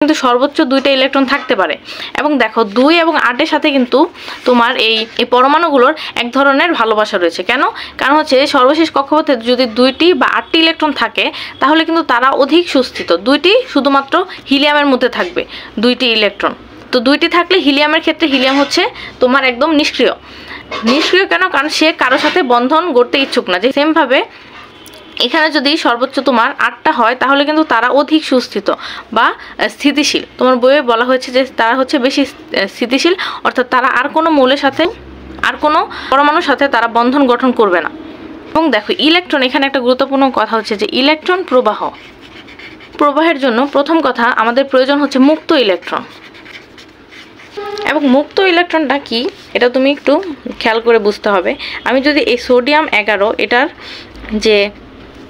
কিন্তু সর্বোচ্চ 2টা ইলেকট্রন থাকতে পারে। এবং দেখো 2 এবং 8-এর সাথে কিন্তু তোমার এই পরমাণুগুলোর এক ধরনের ভালোবাসা রয়েছে। কেন? কারণ হচ্ছে সর্বশেষ কক্ষপথে যদি 2টি বা 8টি ইলেকট্রন থাকে তাহলে কিন্তু তারা অধিক সুস্থিত। 2টি শুধুমাত্র হিলিয়ামের মধ্যে থাকবে 2টি ইলেকট্রন। তো 2টি থাকলে হিলিয়ামের ক্ষেত্রে হিলিয়াম হচ্ছে তোমার একদম নিষ্ক্রিয়। নিষ্ক্রিয় কেন? কারণ সে কারোর সাথে বন্ধন গড়তে ইচ্ছুক না। যে সেমভাবে এখানে যদি সর্বোচ্চ তোমার 8টা হয় তাহলে কিন্তু তারা অধিক সুস্থিত বা স্থিতিশীল। তোমার বইয়ে বলা হয়েছে যে তারা হচ্ছে বেশি স্থিতিশীল, অর্থাৎ তারা আর কোনো মৌলের সাথে আর কোনো পরমাণুর সাথে তারা বন্ধন গঠন করবে না। এবং দেখো ইলেকট্রন, এখানে একটা গুরুত্বপূর্ণ কথা হচ্ছে যে ইলেকট্রন প্রবাহের জন্য প্রথম কথা আমাদের প্রয়োজন হচ্ছে মুক্ত ইলেকট্রন। এবং মুক্ত ইলেকট্রনটা কি এটা তুমি একটু খেয়াল করে বুঝতে হবে। আমি যদি এই সোডিয়াম 11 এটার যে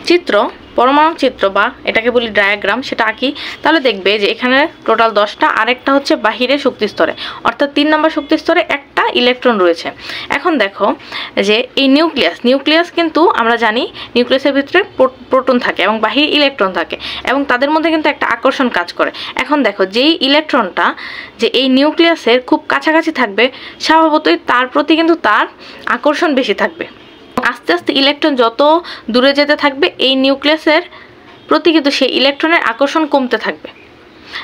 চিত্র, পরমাণু চিত্র বা এটাকে বলি ডায়াগ্রাম, সেটা আঁকি, তাহলে দেখবে যে এখানে টোটাল 10টা, আরেকটা হচ্ছে বাহিরের শক্তি স্তরে, অর্থাৎ 3 নম্বর শক্তি স্তরে একটা ইলেকট্রন রয়েছে। এখন দেখো যে এই নিউক্লিয়াস কিন্তু আমরা জানি নিউক্লিয়াসের ভিতরে প্রোটন থাকে এবং বাহিরে ইলেকট্রন থাকে এবং তাদের মধ্যে কিন্তু একটা আকর্ষণ কাজ করে। এখন দেখো যেই ইলেকট্রনটা যে এই নিউক্লিয়াসের খুব কাছাকাছি থাকবে স্বভাবতই তার প্রতি কিন্তু তার আকর্ষণ বেশি থাকবে। আস্তে আস্তে ইলেকট্রন যত দূরে যেতে থাকবে এই নিউক্লিয়াসের প্রতি কিন্তু সেই ইলেকট্রনের আকর্ষণ কমতে থাকবে।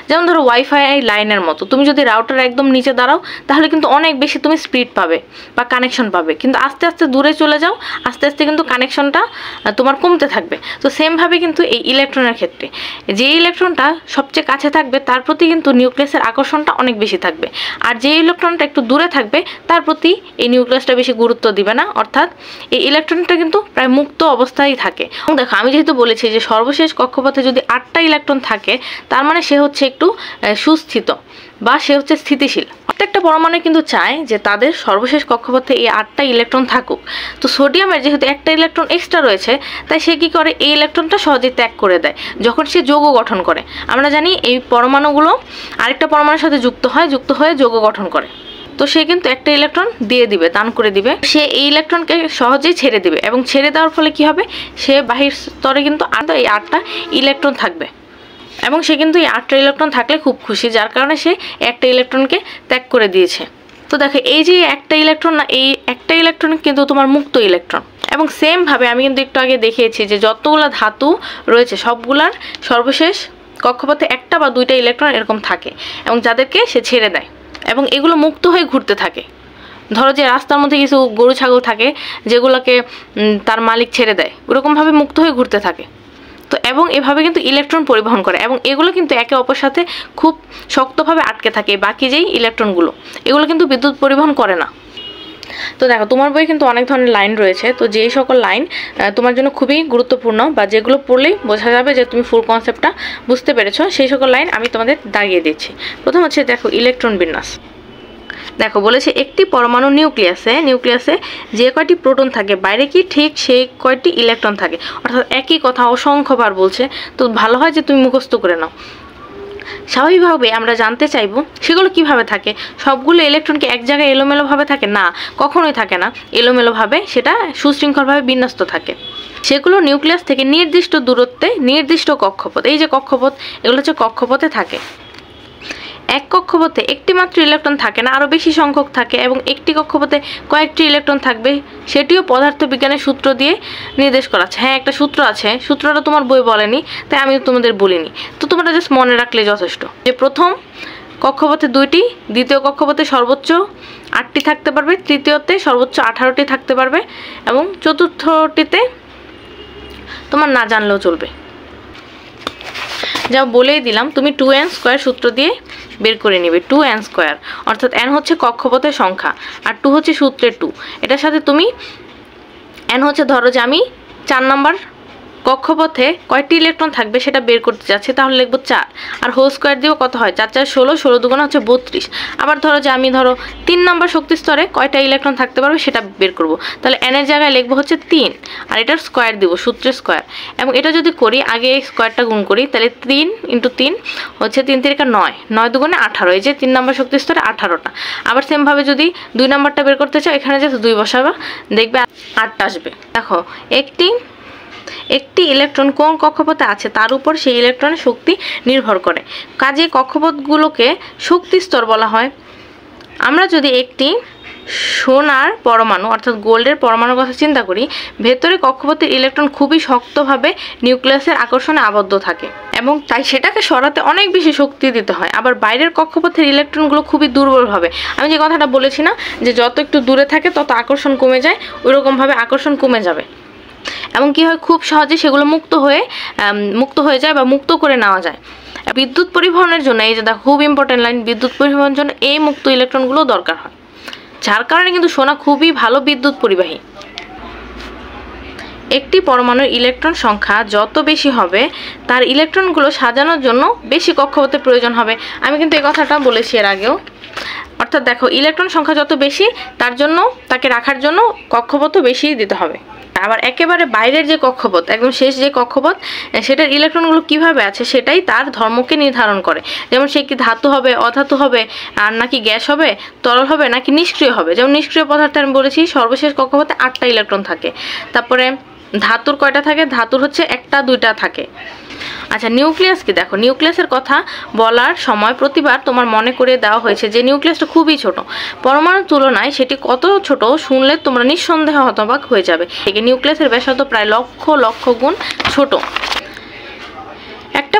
যেমন ধরো ওয়াইফাই লাইনের মতো, তুমি যদি রাউটার একদম নিচে দাঁড়াও তাহলে কিন্তু অনেক বেশি তুমি স্পিড পাবে বা কানেকশন পাবে, কিন্তু আস্তে আস্তে দূরে চলে যাও আস্তে আস্তে কিন্তু কানেকশনটা তোমার কমতে থাকবে। তো সেমভাবে কিন্তু এই ইলেকট্রনের ক্ষেত্রে যে ইলেকট্রনটা সবচেয়ে কাছে থাকবে তার প্রতি কিন্তু নিউক্লিয়াসের আকর্ষণটা অনেক বেশি থাকবে, আর যে ইলেকট্রনটা একটু দূরে থাকবে তার প্রতি এই নিউক্লিয়াসটা বেশি গুরুত্ব দিবে না, অর্থাৎ এই ইলেকট্রনটা কিন্তু প্রায় মুক্ত অবস্থায় থাকে। দেখো আমি যেহেতু বলেছি যে সর্বশেষ কক্ষপথে যদি 8টা ইলেকট্রন থাকে তার মানে সে হচ্ছে একটু সুস্থিত বা সে হচ্ছে স্থিতিশীল। প্রত্যেকটা পরমাণু কিন্তু চায় যে তাদের সর্বশেষ কক্ষপথে এই 8টা ইলেকট্রন থাকুক। তো সোডিয়ামের যেহেতু একটা ইলেকট্রন এক্সট্রা রয়েছে তাই সে কি করে এই ইলেকট্রনটা সহজেই ত্যাগ করে দেয় যখন সে যৌগ গঠন করে। আমরা জানি এই পরমাণুগুলো আরেকটা পরমাণুর সাথে যুক্ত হয়ে যৌগ গঠন করে। তো সে কিন্তু একটা ইলেকট্রন দিয়ে দিবে, দান করে দিবে, সে এই ইলেকট্রনকে সহজেই ছেড়ে দিবে এবং ছেড়ে দেওয়ার ফলে কি হবে, সে বাহির স্তরে কিন্তু এই 8টা ইলেকট্রন থাকবে এবং সে কিন্তু এই 8টা ইলেকট্রন থাকলে খুব খুশি, যার কারণে সে একটা ইলেকট্রনকে ত্যাগ করে দিয়েছে। তো দেখো এই যে একটা ইলেকট্রন না, এই একটা ইলেকট্রন কিন্তু তোমার মুক্ত ইলেকট্রন। এবং সেমভাবে আমি কিন্তু একটু আগে দেখিয়েছি যে যতগুলো ধাতু রয়েছে সবগুলার সর্বশেষ কক্ষপথে একটা বা 2টা ইলেকট্রন এরকম থাকে এবং যাদেরকে সে ছেড়ে দেয় এবং এগুলো মুক্ত হয়ে ঘুরতে থাকে। ধরো যে রাস্তার মধ্যে কিছু গরু ছাগল থাকে যেগুলোকে তার মালিক ছেড়ে দেয়, ওরকমভাবে মুক্ত হয়ে ঘুরতে থাকে। তো এবং এভাবে কিন্তু ইলেকট্রন পরিবহন করে এবং এগুলো কিন্তু একে অপরের সাথে খুব শক্তভাবে আটকে থাকে। বাকি যেই ইলেকট্রনগুলো এগুলো কিন্তু বিদ্যুৎ পরিবহন করে না। তো দেখো তোমার বইয়ে কিন্তু অনেক ধরনের লাইন রয়েছে, তো যেই সকল লাইন তোমার জন্য খুবই গুরুত্বপূর্ণ বা যেগুলো পড়লেই বোঝা যাবে যে তুমি ফুল কনসেপ্টটা বুঝতে পেরেছো, সেই সকল লাইন আমি তোমাদের দাগিয়ে দিচ্ছি। প্রথম হচ্ছে দেখো ইলেকট্রন বিন্যাস। দেখো বলেছে একটি পরমাণু নিউক্লিয়াসে যে কয়টি প্রোটন থাকে বাইরে কি ঠিক সেই কয়টি ইলেকট্রন থাকে, অর্থাৎ একই কথা অসংখ্যবার বলছে, তো ভালো হয় যে তুমি মুখস্থ করে নাও। স্বাভাবিকভাবে আমরা জানতে চাইবো সেগুলো কিভাবে থাকে। সবগুলো ইলেকট্রন কি এক জায়গায় এলোমেলোভাবে থাকে? না, কখনোই থাকে না এলোমেলোভাবে, সেটা সুশৃঙ্খলভাবে বিন্যস্ত থাকে। সেগুলো নিউক্লিয়াস থেকে নির্দিষ্ট দূরত্বে নির্দিষ্ট কক্ষপথ, এই যে কক্ষপথ, এগুলো হচ্ছে কক্ষপথে থাকে। এক কক্ষপথে একটি মাত্র ইলেকট্রন থাকে না, আরও বেশি সংখ্যক থাকে এবং একটি কক্ষপথে কয়েকটি ইলেকট্রন থাকবে, সেটিও পদার্থবিজ্ঞানের সূত্র দিয়ে নির্দেশ করা আছে। হ্যাঁ, একটা সূত্র আছে, সূত্রটা তোমার বই বলেনি তাই আমি তোমাদের বলিনি, তো তোমরা জাস্ট মনে রাখলে যথেষ্ট। যে প্রথম কক্ষপথে 2টি, দ্বিতীয় কক্ষপথে সর্বোচ্চ 8টি থাকতে পারবে, তৃতীয়তে সর্বোচ্চ 18টি থাকতে পারবে এবং চতুর্থটিতে তোমার না জানলেও চলবে। যা বলেই দিলাম, তুমি 2n² সূত্র দিয়ে বের করে নিবে। 2n², অর্থাৎ n হচ্ছে কক্ষপথের সংখ্যা আর 2 হচ্ছে সূত্রের 2। এটার সাথে তুমি n হচ্ছে, ধরো যে আমি 4 নম্বর কক্ষপথে কয়টি ইলেকট্রন থাকবে সেটা বের করতে যাচ্ছি, তাহলে লিখবো 4 আর হোল স্কোয়ার দিব, কত হয় 4 4 16, 16 দুগুণ হচ্ছে 32। আবার ধরো যে আমি 3 নম্বর শক্তি স্তরে কয়টা ইলেকট্রন থাকতে পারবে সেটা বের করব, তাহলে n এর জায়গায় লিখবো হচ্ছে 3 আর এটার স্কোয়ার দিব, সূত্রের স্কোয়ার। এবং এটা যদি করি আগে স্কোয়ারটা গুণ করি, তাহলে 3 × 3 হচ্ছে 3 3 9, 9 দুগুণে 18, এই যে 3 নম্বর শক্তি স্তরে 18টা। আবার সেমভাবে যদি 2 নম্বরটা বের করতে চাও, এখানে জাস্ট 2 বসাবা, দেখবে 8টা আসবে। দেখো একটি ইলেকট্রন কোন কক্ষপথে আছে তার উপর সেই ইলেকট্রনের শক্তি নির্ভর করে। কাজেই কক্ষপথগুলোকে শক্তি স্তর বলা হয়। আমরা যদি একটি সোনার পরমাণু অর্থাৎ গোল্ডের পরমাণুর কথা চিন্তা করি, ভেতরে কক্ষপথের ইলেকট্রন খুবই শক্তভাবে নিউক্লিয়াসের আকর্ষণে আবদ্ধ থাকে এবং তাই সেটাকে সরাতে অনেক বেশি শক্তি দিতে হয়। আবার বাইরের কক্ষপথের ইলেকট্রনগুলো খুবই দুর্বলভাবে, আমি যে কথাটা বলেছি না যে যত একটু দূরে থাকে তত আকর্ষণ কমে যায়, ওইরকমভাবে আকর্ষণ কমে যাবে এবং কি হয়, খুব সহজে সেগুলো মুক্ত হয়ে যায় বা মুক্ত করে নেওয়া যায়। বিদ্যুৎ পরিবহনের জন্য এই যে দেখো খুব ইম্পর্টেন্ট লাইন, বিদ্যুৎ পরিবহনের জন্য এই মুক্ত ইলেকট্রনগুলো দরকার হয়, যার কারণে কিন্তু সোনা খুবই ভালো বিদ্যুৎ পরিবাহী। একটি পরমাণুর ইলেকট্রন সংখ্যা যত বেশি হবে তার ইলেকট্রনগুলো সাজানোর জন্য বেশি কক্ষপথের প্রয়োজন হবে। আমি কিন্তু এই কথাটা বলেছি এর আগেও। অর্থাৎ দেখো ইলেকট্রন সংখ্যা যত বেশি তার জন্য তাকে রাখার জন্য কক্ষপথও বেশি দিতে হবে। আবার একেবারে বাইরের যে কক্ষপথ, একদম শেষ যে কক্ষপথ, সেটার ইলেকট্রনগুলো কিভাবে আছে সেটাই তার ধর্মকে নির্ধারণ করে। যেমন সে কি ধাতু হবে, অধাতু হবে, আর নাকি গ্যাস হবে, তরল হবে, নাকি নিষ্ক্রিয় হবে। যেমন নিষ্ক্রিয় পদার্থে আমি বলেছি সর্বশেষ কক্ষপথে 8টা ইলেকট্রন থাকে। তারপরে ধাতুর কয়টা থাকে, ধাতুর হচ্ছে 1টা 2টা থাকে। আচ্ছা নিউক্লিয়াস কি, দেখো নিউক্লিয়াসের কথা বলার সময় প্রতিবার তোমার মনে করে দেওয়া হয়েছে যে নিউক্লিয়াসটা খুবই ছোট। পরমাণুর তুলনায় সেটি কত ছোট শুনলে তোমরা নিঃসন্দেহে হতবাক হয়ে যাবে। এই নিউক্লিয়াসের ব্যাসার্ধ প্রায় লক্ষ লক্ষ গুণ ছোট। একটা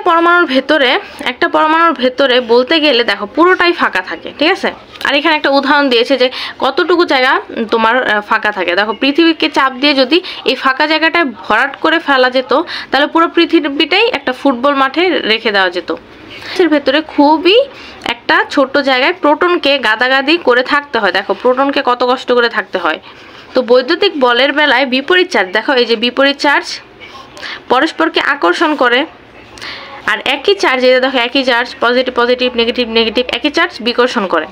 পরমাণুর ভেতরে বলতে গেলে দেখো পুরোটাই ফাঁকা থাকে, ঠিক আছে। আর এখানে একটা উদাহরণ দিয়েছে যে কতটুকু জায়গা তোমার ফাঁকা থাকে। দেখো পৃথিবীকে চাপ দিয়ে যদি এই ফাঁকা জায়গাটায় ভরাট করে ফেলা যেত তাহলে পুরো পৃথিবীটাই একটা ফুটবল মাঠে রেখে দেওয়া যেত। এর ভেতরে খুবই একটা ছোট্ট জায়গায় প্রোটনকে গাদাগাদি করে থাকতে হয়। দেখো প্রোটনকে কত কষ্ট করে থাকতে হয়। তো বৈদ্যুতিক বলের বেলায় বিপরীত চার্জ, দেখো এই যে বিপরীত চার্জ পরস্পরকে আকর্ষণ করে, আর একই চার্জ, এই দেখো একই charge positive positive negative negative একই চার্জ বিকর্ষণ করে।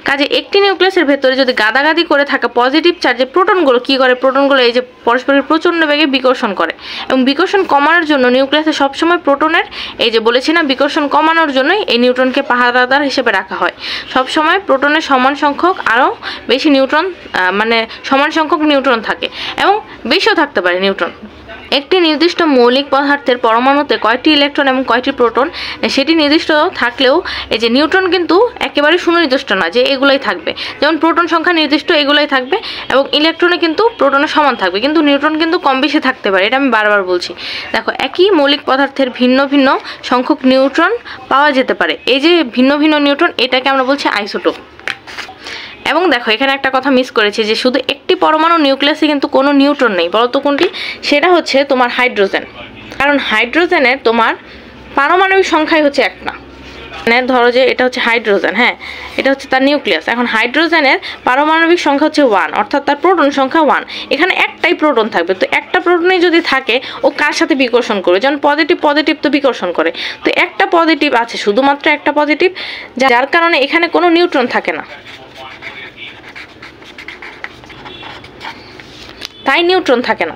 কাজে একটি নিউক্লিয়াসের ভেতরে যদি গাদাগাদি করে থাকা পজিটিভ চার্জে প্রোটনগুলো কি করে, প্রোটনগুলো এই যে পরস্পরের প্রচণ্ড বেগে বিকর্ষণ করে এবং বিকর্ষণ কমানোর জন্য নিউক্লিয়াসে সবসময় প্রোটনের, এই যে বলেছি না বিকর্ষণ কমানোর জন্যই এই নিউট্রনকে পাহারাদার হিসেবে রাখা হয়। সবসময় প্রোটনের সমান সংখ্যক আরও বেশি নিউট্রন, মানে সমান সংখ্যক নিউট্রন থাকে এবং বেশিও থাকতে পারে নিউট্রন। একটি নির্দিষ্ট মৌলিক পদার্থের পরমাণুতে কয়টি ইলেকট্রন এবং কয়টি প্রোটন সেটি নির্দিষ্ট থাকলেও এই যে নিউট্রন কিন্তু একেবারে সুনির্দিষ্ট না যে এগুলাই থাকবে। যেমন প্রোটন সংখ্যা নির্দিষ্ট এগুলাই থাকবে এবং ইলেকট্রনে কিন্তু প্রোটনের সমান থাকবে, কিন্তু নিউট্রন কিন্তু কম বেশি থাকতে পারে। এটা আমি বারবার বলছি। দেখো একই মৌলিক পদার্থের ভিন্ন ভিন্ন সংখ্যক নিউট্রন পাওয়া যেতে পারে। এই যে ভিন্ন ভিন্ন নিউট্রন, এটাকে আমরা বলছি আইসোটোপ। এবং দেখো এখানে একটা কথা মিস করেছি যে শুধু একটি পরমাণু নিউক্লিয়াসে কিন্তু কোনো নিউট্রন নেই। বলতো কোনটি? সেটা হচ্ছে তোমার হাইড্রোজেন। কারণ হাইড্রোজেনের তোমার পারমাণবিক সংখ্যাই হচ্ছে একটা। মানে ধরো যে এটা হচ্ছে হাইড্রোজেন, হ্যাঁ এটা হচ্ছে তার নিউক্লিয়াস। এখন হাইড্রোজেনের পারমাণবিক সংখ্যা হচ্ছে 1, অর্থাৎ তার প্রোটন সংখ্যা 1। এখানে একটাই প্রোটন থাকবে। তো একটা প্রোটনেই যদি থাকে ও কার সাথে বিকর্ষণ করবে? যেমন পজিটিভ তো বিকর্ষণ করে। তো একটা পজিটিভ আছে, শুধুমাত্র একটা পজিটিভ, যার কারণে এখানে কোনো নিউট্রন থাকে না, তাই নিউট্রন থাকে না।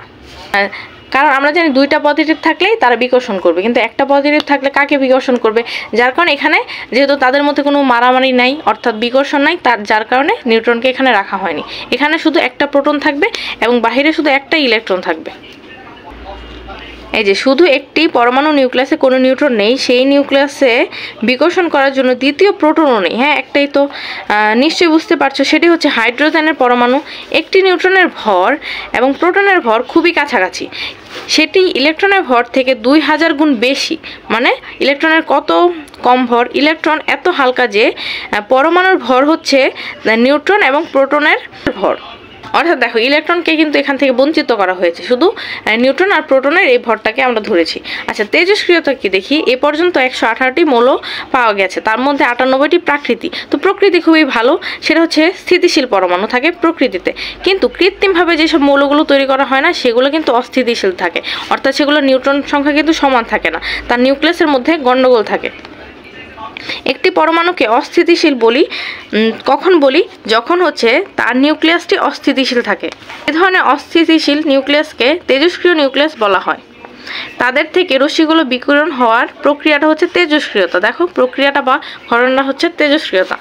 কারণ আমরা জানি 2টা পজিটিভ থাকলেই তারা বিকর্ষণ করবে, কিন্তু একটা পজিটিভ থাকলে কাকে বিকর্ষণ করবে? যার কারণে এখানে যেহেতু তাদের মধ্যে কোনো মারামারি নাই, অর্থাৎ বিকর্ষণ নাই, যার কারণে নিউট্রনকে এখানে রাখা হয়নি। এখানে শুধু একটা প্রোটন থাকবে এবং বাহিরে শুধু একটা ইলেকট্রন থাকবে। এই যে শুধু একটি পরমাণু নিউক্লিয়াসে কোনো নিউট্রন নেই, সেই নিউক্লিয়াসে বিকর্ষণ করার জন্য দ্বিতীয় প্রোটনও নেই। হ্যাঁ একটাই তো, নিশ্চয়ই বুঝতে পারছো, সেটি হচ্ছে হাইড্রোজেনের পরমাণু। একটি নিউট্রনের ভর এবং প্রোটনের ভর খুবই কাছাকাছি। সেটি ইলেকট্রনের ভর থেকে 2000 গুণ বেশি। মানে ইলেকট্রনের কত কম ভর? ইলেকট্রন এত হালকা যে পরমাণুর ভর হচ্ছে নিউট্রন এবং প্রোটনের ভর। অর্থাৎ দেখো ইলেকট্রনকে কিন্তু এখান থেকে বঞ্চিত করা হয়েছে, শুধু নিউট্রন আর প্রোটনের এই ভরটাকে আমরা ধরেছি। আচ্ছা তেজস্ক্রিয়তা কি দেখি। এ পর্যন্ত 118টি মৌল পাওয়া গেছে, তার মধ্যে 98টি প্রাকৃতিক। তো প্রকৃতি খুবই ভালো, সেটা হচ্ছে স্থিতিশীল পরমাণু থাকে প্রকৃতিতে। কিন্তু কৃত্রিমভাবে যেসব মৌলগুলো তৈরি করা হয় না সেগুলো কিন্তু অস্থিতিশীল থাকে, অর্থাৎ সেগুলো নিউট্রন সংখ্যা কিন্তু সমান থাকে না, তার নিউক্লিয়াসের মধ্যে গণ্ডগোল থাকে। একটি পরমাণুকে অস্থিতিশীল বলি কখন বলি? যখন হচ্ছে তার নিউক্লিয়াসটি অস্থিতিশীল থাকে। এ ধরনের অস্থিতিশীল নিউক্লিয়াসকে তেজস্ক্রিয় নিউক্লিয়াস বলা হয়। তাদের থেকে রশ্মিগুলো বিকিরণ হওয়ার প্রক্রিয়াটা হচ্ছে তেজস্ক্রিয়তা। দেখো প্রক্রিয়াটা বা ঘটনাটা হচ্ছে তেজস্ক্রিয়তা।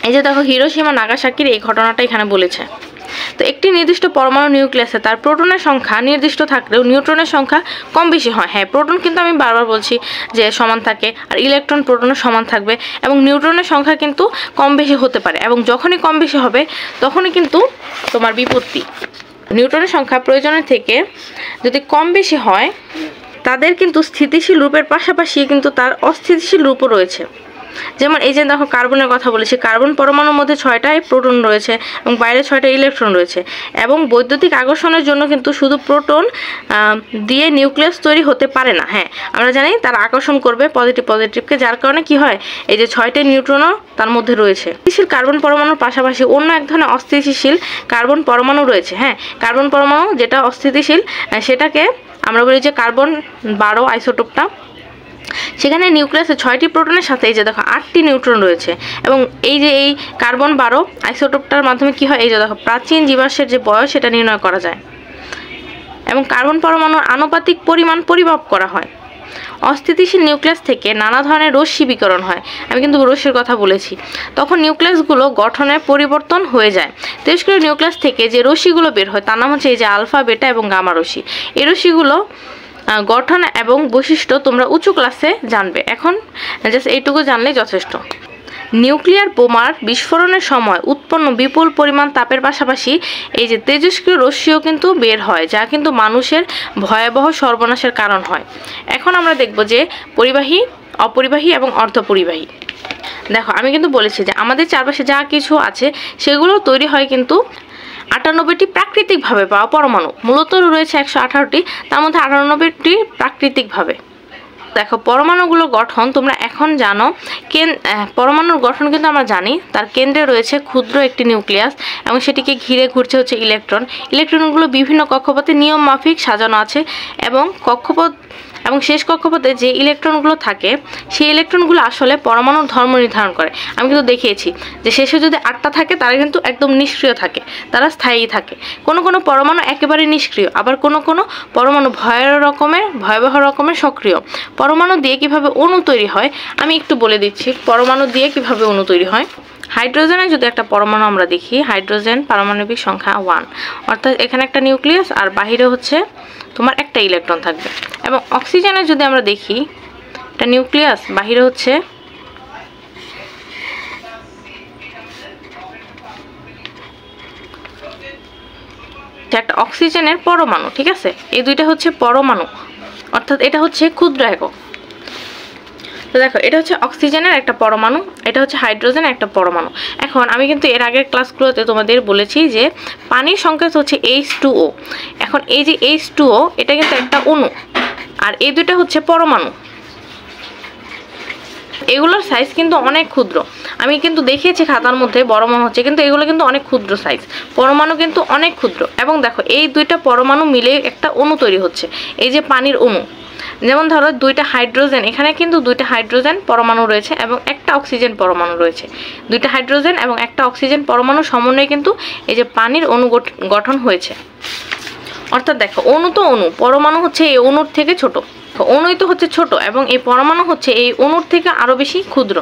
এই যে দেখো হিরোশিমা নাগাসাকির এই ঘটনাটা এখানে বলেছে। তো একটি নির্দিষ্ট পরমাণু নিউক্লিয়াসে তার প্রোটনের সংখ্যা নির্দিষ্ট থাকলেও নিউট্রনের সংখ্যা কম বেশি হয়। হ্যাঁ, প্রোটন কিন্তু আমি বারবার বলছি যে সমান থাকে, আর ইলেকট্রন প্রোটনের সমান থাকবে, এবং নিউট্রনের সংখ্যা কিন্তু কম বেশি হতে পারে, এবং যখনই কম বেশি হবে তখনই কিন্তু তোমার বিপত্তি। নিউট্রনের সংখ্যা প্রয়োজনের থেকে যদি কম বেশি হয়, তাদের কিন্তু স্থিতিশীল রূপের পাশাপাশি কিন্তু তার অস্থিতিশীল রূপও রয়েছে। যেমন এই যে দেখো কার্বনের কথা বলেছি, কার্বন পরমাণুর মধ্যে 6টাই প্রোটন রয়েছে এবং বাইরে 6টা ইলেকট্রন রয়েছে, এবং বৈদ্যুতিক আকর্ষণের জন্য কিন্তু শুধু প্রোটন দিয়ে নিউক্লিয়াস তৈরি হতে পারে না। হ্যাঁ, আমরা জানি তারা আকর্ষণ করবে পজিটিভকে, যার কারণে কি হয়, এই যে 6টা নিউট্রনও তার মধ্যে রয়েছে। স্থিতিশীল কার্বন পরমাণুর পাশাপাশি অন্য এক ধরনের অস্থিতিশীল কার্বন পরমাণু রয়েছে। হ্যাঁ, কার্বন পরমাণু যেটা অস্থিতিশীল সেটাকে আমরা বলি যে কার্বন 12 আইসোটোপটা। সেখানে নিউক্লিয়াসে 6টি প্রোটনের সাথে এই যে দেখো 8টি নিউট্রন রয়েছে, এবং এই যে এই কার্বন 12 আইসোটোপটার মাধ্যমে কি হয়, এই যে দেখো প্রাচীন জীবাশ্মের যে বয়স সেটা নির্ণয় করা যায়, এবং কার্বন পরমাণুর আনুপাতিক পরিমাণ পরিমাপ করা হয়। অস্থিতিশীল নিউক্লিয়াস থেকে নানা ধরনের রশ্মি বিকিরণ হয়, আমি কিন্তু রশ্মির কথা বলেছি। তখন নিউক্লিয়াসগুলো গঠনের পরিবর্তন হয়ে যায়। তেজস্ক্রিয় নিউক্লিয়াস থেকে যে রশ্মিগুলো বের হয় তার নাম হচ্ছে এই যে আলফা, বেটা এবং গামা রশ্মি। এই রশ্মিগুলো গঠন এবং বৈশিষ্ট্য তোমরা উঁচু ক্লাসে জানবে, এখন জাস্ট এইটুকু জানলেই যথেষ্ট। নিউক্লিয়ার বোমার বিস্ফোরণের সময় উৎপন্ন বিপুল পরিমাণ তাপের পাশাপাশি এই যে তেজস্ক্রিয় রশ্মিও কিন্তু বের হয়, যা কিন্তু মানুষের ভয়াবহ সর্বনাশের কারণ হয়। এখন আমরা দেখব যে পরিবাহী, অপরিবাহী এবং অর্ধপরিবাহী। দেখো আমি কিন্তু বলেছি যে আমাদের চারপাশে যা কিছু আছে সেগুলো তৈরি হয় কিন্তু 98টি প্রাকৃতিকভাবে পাওয়া পরমাণু, মূলত রয়েছে 118টি, তার মধ্যে 98টি প্রাকৃতিকভাবে। দেখো পরমাণুগুলোর গঠন তোমরা এখন জানো, পরমাণুর গঠন কিন্তু আমরা জানি, তার কেন্দ্রে রয়েছে ক্ষুদ্র একটি নিউক্লিয়াস এবং সেটিকে ঘিরে ঘুরছে হচ্ছে ইলেকট্রন। ইলেকট্রনগুলো বিভিন্ন কক্ষপথে নিয়ম মাফিক সাজানো আছে, এবং কক্ষপথ এবং শেষ কক্ষপথে যে ইলেকট্রনগুলো থাকে সেই ইলেকট্রনগুলো আসলে পরমাণুর ধর্ম নির্ধারণ করে। আমি কিন্তু দেখিয়েছি যে শেষে যদি 8টা থাকে তারা কিন্তু একদম নিষ্ক্রিয় থাকে, তারা স্থায়ী থাকে। কোনো কোনো পরমাণু একেবারে নিষ্ক্রিয়, আবার কোনো কোনো পরমাণু ভয়াবহ রকমের সক্রিয়। পরমাণু দিয়ে কিভাবে অণু তৈরি হয় আমি একটু বলে দিচ্ছি। পরমাণু দিয়ে কিভাবে অণু তৈরি হয়, হাইড্রোজেনের যদি একটা পরমাণু আমরা দেখি, হাইড্রোজেন পারমাণবিক সংখ্যা 1, অর্থাৎ এখানে একটা নিউক্লিয়াস আর বাহিরে হচ্ছে তোমার একটা ইলেকট্রন থাকবে। এবং অক্সিজেনের যদি আমরা দেখি, একটা নিউক্লিয়াস বাহিরে হচ্ছে একটা অক্সিজেনের পরমাণু, ঠিক আছে, এই দুইটা হচ্ছে পরমাণু, অর্থাৎ এটা হচ্ছে ক্ষুদ্র একক। তো দেখো এটা হচ্ছে অক্সিজেনের একটা পরমাণু, এটা হচ্ছে হাইড্রোজেনের একটা পরমাণু। এখন আমি কিন্তু এর আগের ক্লাসগুলোতে তোমাদের বলেছি যে পানির সংকেত হচ্ছে H2O। এখন এই যে H2O এটা কিন্তু একটা অণু, আর এই দুটো হচ্ছে পরমাণু। এগুলোর সাইজ কিন্তু অনেক ক্ষুদ্র, আমি কিন্তু দেখিয়েছি খাতার মধ্যে বড় মনে হচ্ছে, কিন্তু এগুলো কিন্তু অনেক ক্ষুদ্র সাইজ, পরমাণু কিন্তু অনেক ক্ষুদ্র। এবং দেখো এই দুইটা পরমাণু মিলে একটা অণু তৈরি হচ্ছে, এই যে পানির অণু। যেমন ধরো দুইটা হাইড্রোজেন, এখানে কিন্তু দুইটা হাইড্রোজেন পরমাণু রয়েছে এবং একটা অক্সিজেন পরমাণু রয়েছে। দুইটা হাইড্রোজেন এবং একটা অক্সিজেন পরমাণু সমন্বয়ে কিন্তু এই যে পানির অণু গঠন হয়েছে। অর্থাৎ দেখো অণু তো অণু, পরমাণু হচ্ছে এই অণুর থেকে ছোট। অণুই তো হচ্ছে ছোট এবং এই পরমাণু হচ্ছে এই অণুর থেকে আরো বেশি ক্ষুদ্র।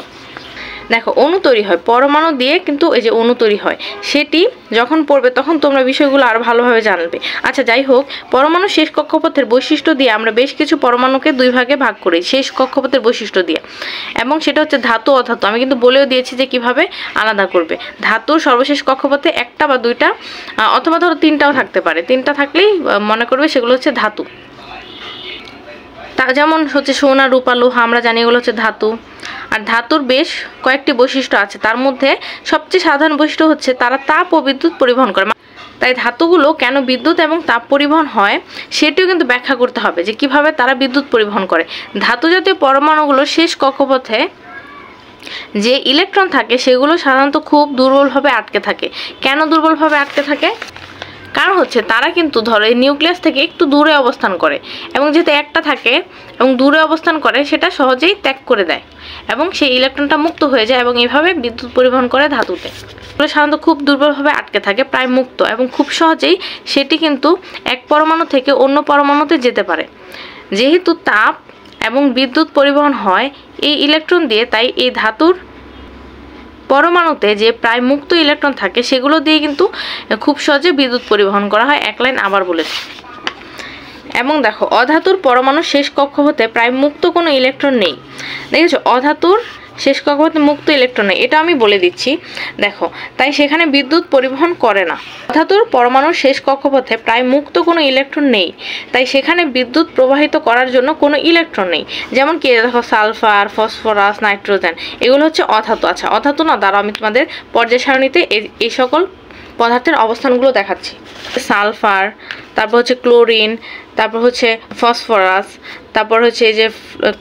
দেখো অণু তৈরি হয় পরমাণু দিয়ে, কিন্তু এই যে অণু তৈরি হয় সেটি যখন পড়বে তখন তোমরা বিষয়গুলো আরো ভালোভাবে জানবে। আচ্ছা যাই হোক, পরমাণু শেষ কক্ষপথের বৈশিষ্ট্য দিয়ে আমরা বেশ কিছু পরমাণুকে দুই ভাগে ভাগ করি শেষ কক্ষপথের বৈশিষ্ট্য দিয়ে, এবং সেটা হচ্ছে ধাতু অধাতু। আমি কিন্তু বলেও দিয়েছি যে কিভাবে আলাদা করবে। ধাতুর সর্বশেষ কক্ষপথে একটা বা দুইটা অথবা ধরো তিনটাও থাকতে পারে, তিনটা থাকলেই মনে করবে সেগুলো হচ্ছে ধাতু। তা যেমন হচ্ছে সোনা, রূপা, লোহা, আমরা জানি এগুলো হচ্ছে ধাতু। আর ধাতুর বেশ কয়েকটি বৈশিষ্ট্য আছে, তার মধ্যে সবচেয়ে সাধারণ বৈশিষ্ট্য হচ্ছে তারা তাপ ও বিদ্যুৎ পরিবহন করে। তাই ধাতুগুলো কেন বিদ্যুৎ এবং তাপ পরিবহন হয় সেটিও কিন্তু ব্যাখ্যা করতে হবে যে কিভাবে তারা বিদ্যুৎ পরিবহন করে। ধাতু জাতীয় পরমাণুগুলো শেষ কক্ষপথে যে ইলেকট্রন থাকে সেগুলো সাধারণত খুব দুর্বলভাবে আটকে থাকে। কেন দুর্বলভাবে আটকে থাকে? কারণ হচ্ছে তারা কিন্তু ধরো এই নিউক্লিয়াস থেকে একটু দূরে অবস্থান করে, এবং যেহেতু একটা থাকে এবং দূরে অবস্থান করে সেটা সহজেই ত্যাগ করে দেয় এবং সেই ইলেকট্রনটা মুক্ত হয়ে যায় এবং এইভাবে বিদ্যুৎ পরিবহন করে ধাতুতে। সাধারণত খুব দুর্বলভাবে আটকে থাকে, প্রায় মুক্ত, এবং খুব সহজেই সেটি কিন্তু এক পরমাণু থেকে অন্য পরমাণুতে যেতে পারে। যেহেতু তাপ এবং বিদ্যুৎ পরিবহন হয় এই ইলেকট্রন দিয়ে, তাই এই ধাতুর পরমাণুতে যে প্রায় মুক্ত ইলেকট্রন থাকে সেগুলো দিয়ে কিন্তু খুব সহজে বিদ্যুৎ পরিবহন করা হয়। এক লাইন আবার বলেছি। এবং দেখো অধাতুর পরমাণু শেষ কক্ষপথে প্রায় মুক্ত কোনো ইলেকট্রন নেই। দেখেছো, অধাতুর শেষ কক্ষপথে মুক্ত ইলেকট্রন নেই, এটা আমি বলে দিচ্ছি। দেখো, তাই সেখানে বিদ্যুৎ পরিবহন করে না। অধাতুর পরমাণুর শেষ কক্ষপথে প্রায় মুক্ত কোনো ইলেকট্রন নেই, তাই সেখানে বিদ্যুৎ প্রবাহিত করার জন্য কোনো ইলেকট্রন নেই। যেমন কি দেখো, সালফার, ফসফরাস, নাইট্রোজেন, এগুলো হচ্ছে অধাতু। আচ্ছা, অধাতু না, দ্বারা আমি তোমাদের পর্যায় সারণীতে এই সকল পদার্থের অবস্থানগুলো দেখাচ্ছি। সালফার, তারপর হচ্ছে ক্লোরিন, তারপর হচ্ছে ফসফরাস, তারপর হচ্ছে এই যে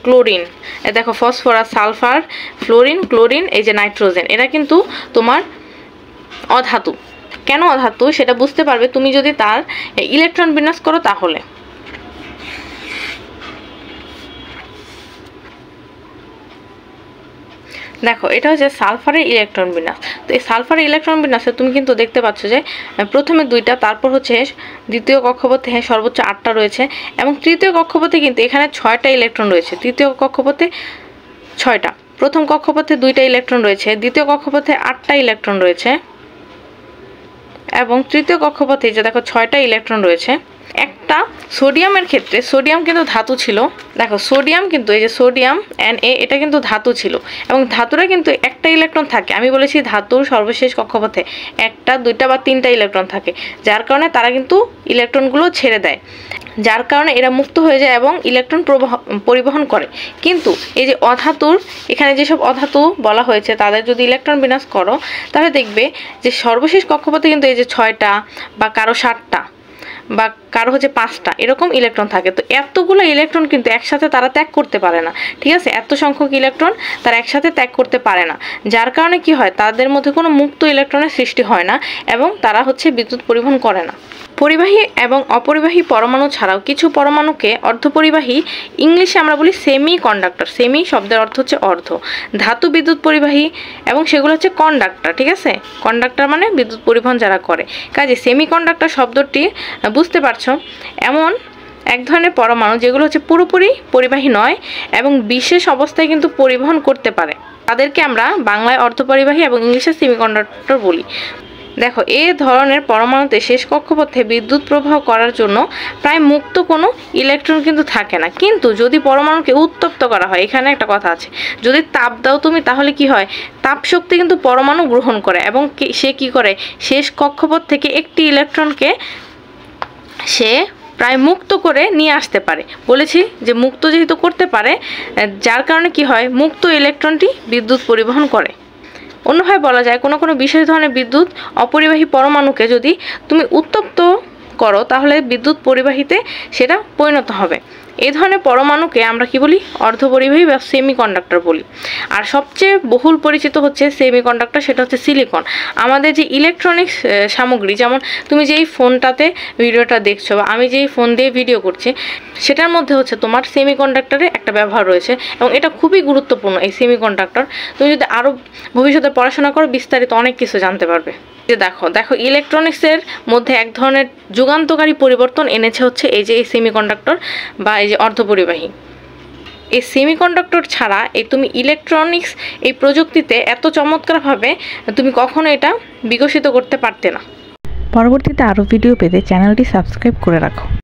ক্লোরিন, দেখো ফসফরাস, সালফার, ফ্লোরিন, ক্লোরিন, এই যে নাইট্রোজেন, এরা কিন্তু তোমার অধাতু। কেন অধাতু সেটা বুঝতে পারবে তুমি যদি তার ইলেকট্রন বিন্যাস করো তাহলে। দেখো, এটা হচ্ছে সালফারের ইলেকট্রন বিন্যাস। তো এই সালফারের ইলেকট্রন বিন্যাসে তুমি কিন্তু দেখতে পাচ্ছ যে প্রথমে 2টা, তারপর হচ্ছে দ্বিতীয় কক্ষপথে সর্বোচ্চ 8টা রয়েছে, এবং তৃতীয় কক্ষপথে কিন্তু এখানে 6টা ইলেকট্রন রয়েছে। তৃতীয় কক্ষপথে 6টা, প্রথম কক্ষপথে 2টা ইলেকট্রন রয়েছে, দ্বিতীয় কক্ষপথে 8টা ইলেকট্রন রয়েছে, এবং তৃতীয় কক্ষপথে যে দেখো 6টা ইলেকট্রন রয়েছে। একটা সোডিয়ামের ক্ষেত্রে, সোডিয়াম কিন্তু ধাতু ছিল। দেখো, সোডিয়াম কিন্তু এই যে সোডিয়াম Na, এটা কিন্তু ধাতু ছিল, এবং ধাতুরা কিন্তু একটা ইলেকট্রন থাকে। আমি বলেছি ধাতুর সর্বশেষ কক্ষপথে 1টা, 2টা বা 3টা ইলেকট্রন থাকে, যার কারণে তারা কিন্তু ইলেকট্রনগুলো ছেড়ে দেয়, যার কারণে এরা মুক্ত হয়ে যায় এবং ইলেকট্রন পরিবহন করে। কিন্তু এই যে অধাতুর, এখানে যেসব অধাতু বলা হয়েছে তাদের যদি ইলেকট্রন বিন্যাস করো তাহলে দেখবে যে সর্বশেষ কক্ষপথে কিন্তু এই যে 6টা বা কারো 7টা বা কারো হচ্ছে 5টা এরকম ইলেকট্রন থাকে। তো এতগুলো ইলেকট্রন কিন্তু একসাথে তারা ত্যাগ করতে পারে না, ঠিক আছে? এত সংখ্যক ইলেকট্রন তারা একসাথে ত্যাগ করতে পারে না, যার কারণে কি হয়, তাদের মধ্যে কোনো মুক্ত ইলেকট্রনের সৃষ্টি হয় না এবং তারা হচ্ছে বিদ্যুৎ পরিবহন করে না। পরিবাহী এবং অপরিবাহী পরমাণু ছাড়াও কিছু পরমাণুকে অর্ধপরিবাহী, ইংলিশে আমরা বলি সেমি কন্ডাক্টর, সেমি শব্দের অর্থ হচ্ছে অর্ধ, ধাতু বিদ্যুৎ পরিবাহী, এবং সেগুলো হচ্ছে কন্ডাক্টর, ঠিক আছে? কন্ডাক্টর মানে বিদ্যুৎ পরিবহন যারা করে। কাজে সেমি কন্ডাক্টর শব্দটি বুঝতে পারছো, এমন এক ধরনের পরমাণু যেগুলো হচ্ছে পুরোপুরি পরিবাহী নয় এবং বিশেষ অবস্থায় কিন্তু পরিবহন করতে পারে, তাদেরকে আমরা বাংলায় অর্ধপরিবাহী এবং ইংলিশে সেমি কন্ডাক্টর বলি। দেখো, এই ধরনের পরমাণুতে শেষ কক্ষপথে বিদ্যুৎ প্রবাহ করার জন্য প্রায় মুক্ত কোনো ইলেকট্রন কিন্তু থাকে না। কিন্তু যদি পরমাণুকে উত্তপ্ত করা হয়, এখানে একটা কথা আছে, যদি তাপ দাও তুমি তাহলে কি হয়, তাপ শক্তি কিন্তু পরমাণু গ্রহণ করে এবং সে কি করে, শেষ কক্ষপথ থেকে একটি ইলেকট্রনকে সে প্রায় মুক্ত করে নিয়ে আসতে পারে। বলেছি যে মুক্ত যেহেতু করতে পারে, যার কারণে কি হয়, মুক্ত ইলেকট্রনটি বিদ্যুৎ পরিবহন করে। অন্যভাবে বলা যায়, কোনো কোনো বিশেষ ধরনের বিদ্যুৎ অপরিবাহী পরমাণুকে যদি তুমি উত্তপ্ত করো তাহলে বিদ্যুৎ পরিবাহীতে সেটা পরিণত হবে। এই ধরনের পরমাণুকে আমরা কি বলি, অর্ধপরিবাহী বা সেমি কন্ডাক্টর বলি। আর সবচেয়ে বহুল পরিচিত হচ্ছে সেমি কন্ডাক্টর, সেটা হচ্ছে সিলিকন। আমাদের যে ইলেকট্রনিক্স সামগ্রী, যেমন তুমি যেই ফোনটাতে ভিডিওটা দেখছো বা আমি যেই ফোন দিয়ে ভিডিও করছি, সেটার মধ্যে হচ্ছে তোমার সেমি কন্ডাক্টরের একটা ব্যবহার রয়েছে এবং এটা খুবই গুরুত্বপূর্ণ। এই সেমি কন্ডাক্টর তুমি যদি আরও ভবিষ্যতে পড়াশোনা করো বিস্তারিত অনেক কিছু জানতে পারবে। দেখো ইলেকট্রনিক্সের মধ্যে এক ধরনের যুগান্তকারী পরিবর্তন এনেছে হচ্ছে এই যে এই সেমিকন্ডাক্টর বা এই যে অর্ধপরিবাহী। এই সেমিকন্ডাক্টর ছাড়া তুমি ইলেকট্রনিক্স এই প্রযুক্তিতে এত চমৎকারভাবে তুমি কখনো এটা বিকশিত করতে পারতে না। পরবর্তীতে আরও ভিডিও পেতে চ্যানেলটি সাবস্ক্রাইব করে রাখো।